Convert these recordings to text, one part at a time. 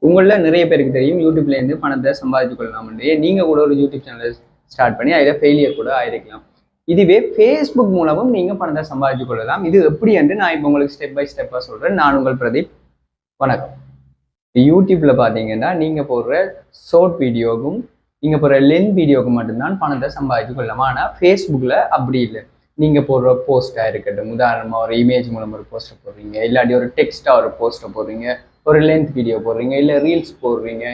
உங்களில் நிறைய பேருக்கு தெரியும் யூடியூப்லேருந்து பணத்தை சம்பாதிச்சு கொள்ளலாம்னு. நீங்கள் கூட ஒரு யூடியூப் சேனலை ஸ்டார்ட் பண்ணி அதில் ஃபெயிலியர் கூட ஆயிருக்கலாம். இதுவே ஃபேஸ்புக் மூலமும் நீங்கள் பணத்தை சம்பாதிச்சு கொள்ளலாம். இது எப்படி என்று நான் இப்போ உங்களுக்கு ஸ்டெப் பை ஸ்டெப்பாக சொல்கிறேன். நான் உங்கள் பிரதீப். வணக்கம். யூடியூப்பில் பார்த்தீங்கன்னா நீங்கள் போடுற ஷார்ட் வீடியோவுக்கும் நீங்கள் போடுற லென்த் வீடியோவுக்கு மட்டும்தான் பணத்தை சம்பாதிச்சு கொள்ளலாம். ஆனால் ஃபேஸ்புக்கில் அப்படி இல்லை. நீங்கள் போடுற போஸ்ட்டாக இருக்கட்டும், உதாரணமாக ஒரு இமேஜ் மூலம் ஒரு போஸ்ட்டை போடுறீங்க, இல்லாட்டி ஒரு டெக்ஸ்ட்டாக ஒரு போஸ்ட்டை போடுறீங்க, ஒரு லென்த் வீடியோ போடுறீங்க, இல்லை ரீல்ஸ் போடுறீங்க,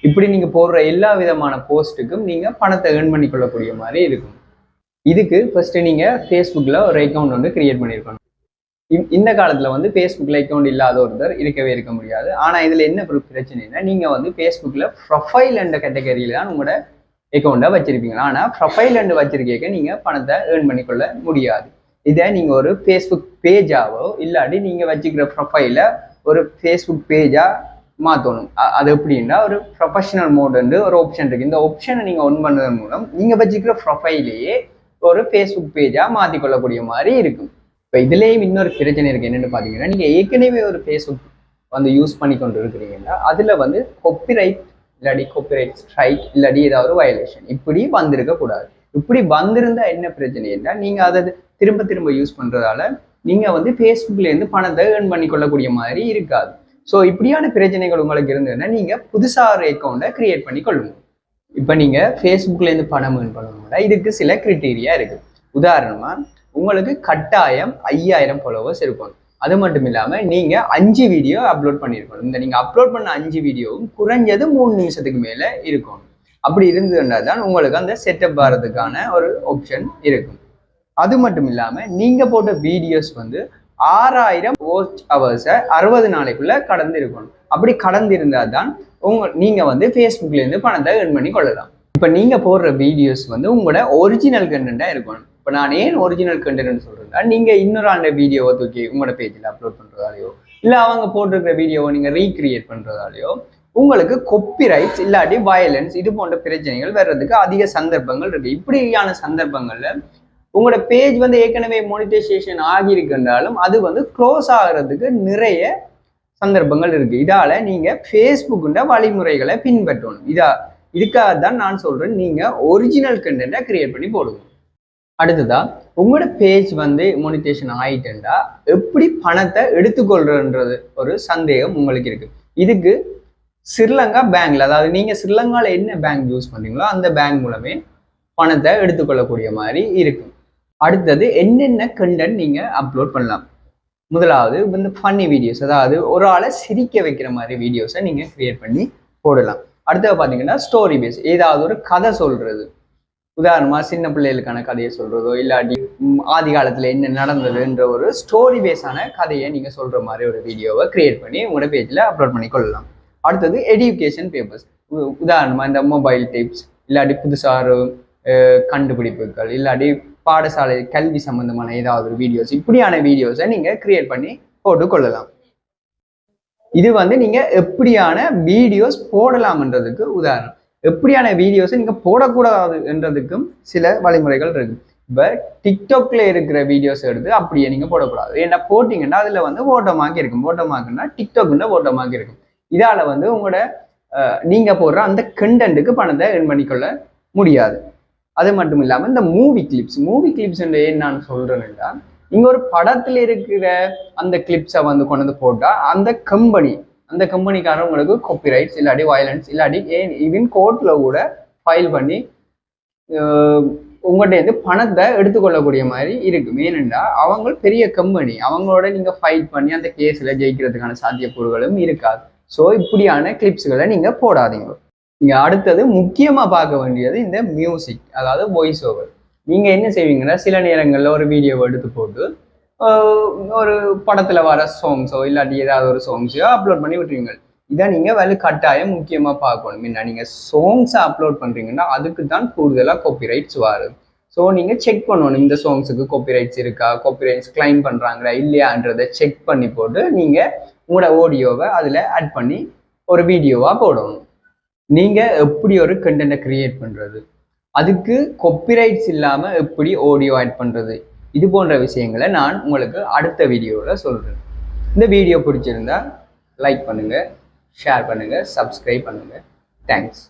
இப்படி நீங்கள் போடுற எல்லா விதமான போஸ்ட்டுக்கும் நீங்கள் பணத்தை ஏர்ன் பண்ணி கொள்ளக்கூடிய மாதிரி இருக்கும். இதுக்கு ஃபர்ஸ்ட் நீங்கள் ஃபேஸ்புக்கில் ஒரு அக்கௌண்ட் வந்து கிரியேட் பண்ணியிருக்கணும். இந்த காலத்தில் வந்து ஃபேஸ்புக்கில் அக்கௌண்ட் இல்லாத ஒருத்தர் இருக்க முடியாது. ஆனால் இதில் என்ன பிரச்சனைனா, நீங்கள் வந்து ஃபேஸ்புக்கில் ப்ரொஃபைல் என்ற கேட்டகரியில் தான் உங்களோட அக்கௌண்ட்டை வச்சிருப்பீங்க. ஆனால் ப்ரொஃபைல் என்ற வச்சிருக்க நீங்கள் பணத்தை ஏர்ன் பண்ணிக்கொள்ள முடியாது. இதை நீங்கள் ஒரு ஃபேஸ்புக் பேஜாவோ இல்லாட்டி நீங்கள் வச்சுக்கிற ப்ரொஃபைல ஒரு ஃபேஸ்புக் பேஜாக மாற்றணும். அது எப்படின்னா, ஒரு ப்ரொஃபஷனல் மோடுன்னு ஒரு ஆப்ஷன் இருக்குது. இந்த ஆப்ஷனை நீங்கள் ஒன் பண்ணுறதன் மூலம் நீங்கள் வச்சுக்கிற ப்ரொஃபைலையே ஒரு ஃபேஸ்புக் பேஜாக மாற்றிக்கொள்ளக்கூடிய மாதிரி இருக்கும். இப்போ இதுலேயும் இன்னொரு பிரச்சனை இருக்குது. என்னென்னு பார்த்தீங்கன்னா, நீங்கள் ஏற்கனவே ஒரு ஃபேஸ்புக் வந்து யூஸ் பண்ணி கொண்டு இருக்கிறீங்கன்னா அதில் வந்து காப்பிரைட் இல்லாட்டி காப்பிரைட் ஸ்ட்ரைக் இல்லாட்டி ஏதாவது வயலேஷன் இப்படி வந்திருக்கக்கூடாது. இப்படி வந்திருந்தால் என்ன பிரச்சனை என்றால், நீங்கள் அதை திரும்ப யூஸ் பண்ணுறதால நீங்கள் வந்து ஃபேஸ்புக்லேருந்து பணத்தை ஏர்ன் பண்ணி கொள்ளக்கூடிய மாதிரி இருக்காது. ஸோ இப்படியான பிரச்சனைகள் உங்களுக்கு இருந்ததுன்னா நீங்கள் புதுசாக ஒரு அக்கௌண்ட்டை கிரியேட் பண்ணி கொள்ளணும். இப்போ நீங்கள் ஃபேஸ்புக்லேருந்து பணம் ஏர்ன் பண்ணணும்னா இதுக்கு சில கிரிட்டீரியா இருக்குது. உதாரணமாக, உங்களுக்கு கட்டாயம் 5000 ஃபாலோவர்ஸ் இருக்கணும். அது மட்டும் இல்லாமல் நீங்கள் 5 வீடியோ அப்லோட் பண்ணியிருக்கணும். இந்த நீங்கள் அப்லோட் பண்ண 5 வீடியோவும் குறைஞ்சது 3 நிமிஷத்துக்கு மேலே இருக்கணும். அப்படி இருந்ததுன்னா தான் உங்களுக்கு அந்த செட்டப் ஆகிறதுக்கான ஒரு ஆப்ஷன் இருக்கும். அது மட்டும் இல்லாமல் நீங்கள் போட்ட வீடியோஸ் வந்து 6000 வாட்ச் ஹவர்ஸை 60 நாளைக்குள்ள கடந்து இருக்கணும். அப்படி கடந்து இருந்தால் தான் நீங்கள் வந்து ஃபேஸ்புக்லேருந்து பணத்தை ஏர்ன் பண்ணி கொள்ளலாம். இப்போ நீங்கள் போடுற வீடியோஸ் வந்து உங்களோட ஒரிஜினல் கண்டென்ட்டாக இருக்கணும். இப்போ நான் ஏன் ஒரிஜினல் கண்டென்ட்னு சொல்கிறேன்னா, நீங்கள் இன்னொரு ஆண்ட வீடியோவை தூக்கி உங்களோட பேஜில் அப்லோட் பண்ணுறதாலையோ இல்லை அவங்க போட்டிருக்கிற வீடியோவை நீங்கள் ரீக்ரியேட் பண்ணுறதாலையோ உங்களுக்கு காப்பிரைட்ஸ் இல்லாட்டி வயலன்ஸ் இது போன்ற பிரச்சனைகள் வர்றதுக்கு அதிக சந்தர்ப்பங்கள் இருக்குது. இப்படியான சந்தர்ப்பங்களில் உங்களோட பேஜ் வந்து ஏற்கனவே மானிட்டைசேஷன் ஆகியிருக்கின்றாலும் அது வந்து க்ளோஸ் ஆகிறதுக்கு நிறைய சந்தர்ப்பங்கள் இருக்குது. இதால் நீங்கள் ஃபேஸ்புக்குண்ட வழிமுறைகளை பின்பற்றணும். இதுக்காக தான் நான் சொல்கிறேன், நீங்கள் ஒரிஜினல் கண்டென்ட்டை கிரியேட் பண்ணி போடுங்க. அடுத்ததாக, உங்களோட பேஜ் வந்து மானிட்டைசேஷன் ஆகிட்டா எப்படி பணத்தை எடுத்துக்கொள்றன்றது ஒரு சந்தேகம் உங்களுக்கு இருக்குது. இதுக்கு ஸ்ரீலங்கா பேங்க்ல, அதாவது நீங்கள் ஸ்ரீலங்காவில் என்ன பேங்க் யூஸ் பண்ணுறீங்களோ அந்த பேங்க் மூலமே பணத்தை எடுத்துக்கொள்ளக்கூடிய மாதிரி இருக்கும். அடுத்தது, என்னென்ன கண்டென்ட் நீங்கள் அப்லோட் பண்ணலாம். முதலாவது வந்து ஃபன்னி வீடியோஸ், அதாவது ஒரு ஆளை சிரிக்க வைக்கிற மாதிரி வீடியோஸை நீங்கள் கிரியேட் பண்ணி போடலாம். அடுத்தது பார்த்தீங்கன்னா ஸ்டோரி பேஸ், ஏதாவது ஒரு கதை சொல்கிறது. உதாரணமாக சின்ன பிள்ளைகளுக்கான கதையை சொல்கிறதோ இல்லாட்டி ஆதி காலத்தில் என்ன நடந்ததுன்ற ஒரு ஸ்டோரி பேஸான கதையை நீங்கள் சொல்கிற மாதிரி ஒரு வீடியோவை கிரியேட் பண்ணி உங்களோட பேஜில் அப்லோட் பண்ணி கொள்ளலாம். அடுத்தது எஜுகேஷன் பேப்பர்ஸ், உதாரணமாக இந்த மொபைல் டிப்ஸ் இல்லாட்டி புதுசாக கண்டுபிடிப்புகள் இல்லாட்டி பாடசாலை கல்வி சம்பந்தமான ஏதாவது ஒரு வீடியோஸ், இப்படியான வீடியோஸை நீங்கள் கிரியேட் பண்ணி போட்டு கொள்ளலாம். இது வந்து நீங்கள் எப்படியான வீடியோஸ் போடலாம்ன்றதுக்கு உதாரணம். எப்படியான வீடியோஸை நீங்கள் போடக்கூடாதுன்றதுக்கும் சில வழிமுறைகள் இருக்கு. இப்போ டிக்டாக்ல இருக்கிற வீடியோஸ் எடுத்து அப்படியே நீங்கள் போடக்கூடாது. ஏன்னா போட்டிங்கன்னா அதில் வந்து ஓட்டமாக்கி இருக்கும். ஓட்டமாக்குன்னா டிக்டாக்ன்ற ஓட்டமாக்கி இருக்கும். இதால் வந்து உங்களோட நீங்கள் போடுற அந்த கண்டென்ட்டுக்கு பணத்தை ஏர்ன் பண்ணிக்கொள்ள முடியாது. அது மட்டும் இல்லாமல் இந்த மூவி கிளிப்ஸ் ஏன் நான் சொல்கிறேன்னா, நீங்கள் ஒரு படத்தில் இருக்கிற அந்த கிளிப்ஸை வந்து கொண்டு வந்து போட்டால் அந்த கம்பெனிக்காரன் உங்களுக்கு காப்பிரைட்ஸ் இல்லாட்டி வயலன்ஸ் இல்லாட்டி ஈவன் கோர்ட்டில் கூட ஃபைல் பண்ணி உங்கள்கிட்ட பணத்தை எடுத்துக்கொள்ளக்கூடிய மாதிரி இருக்கும். ஏனென்றா அவங்க பெரிய கம்பெனி, அவங்களோட நீங்கள் ஃபைட் பண்ணி அந்த கேஸில் ஜெயிக்கிறதுக்கான சாத்தியக்கூறுகளும் இருக்காது. ஸோ இப்படியான கிளிப்ஸுகளை நீங்கள் போடாதீங்க. நீங்கள் அடுத்தது முக்கியமாக பார்க்க வேண்டியது இந்த மியூசிக், அதாவது வாய்ஸ் ஓவர். நீங்கள் என்ன செய்வீங்கன்னா, சில நேரங்களில் ஒரு வீடியோவை எடுத்து போட்டு ஒரு படத்தில் வர சாங்ஸோ இல்லாட்டி ஏதாவது ஒரு சாங்ஸையோ அப்லோட் பண்ணி விட்டுருவீங்க. இதை நீங்கள் கட்டாயம் முக்கியமாக பார்க்கணும். என்ன, நீங்கள் சாங்ஸை அப்லோட் பண்ணுறீங்கன்னா அதுக்கு தான் கூடுதலாக காப்பிரைட்ஸ் வருது. ஸோ நீங்கள் செக் பண்ணணும், இந்த சாங்ஸுக்கு காப்பிரைட்ஸ் இருக்கா, காப்பிரைட்ஸ் கிளைம் பண்ணுறாங்களா இல்லையான்றதை செக் பண்ணி போட்டு நீங்கள் உங்களோட ஆடியோவை அதில் ஆட் பண்ணி ஒரு வீடியோவாக போடணும். நீங்கள் எப்படி ஒரு கண்டென்ட்டை கிரியேட் பண்ணுறது, அதுக்கு காப்பிரைட்ஸ் இல்லாமல் எப்படி ஆடியோ ஆட் பண்ணுறது, இது போன்ற விஷயங்களை நான் உங்களுக்கு அடுத்த வீடியோவில் சொல்கிறேன். இந்த வீடியோ பிடிச்சிருந்தா லைக் பண்ணுங்கள், ஷேர் பண்ணுங்கள், சப்ஸ்கிரைப் பண்ணுங்கள். தேங்க்ஸ்.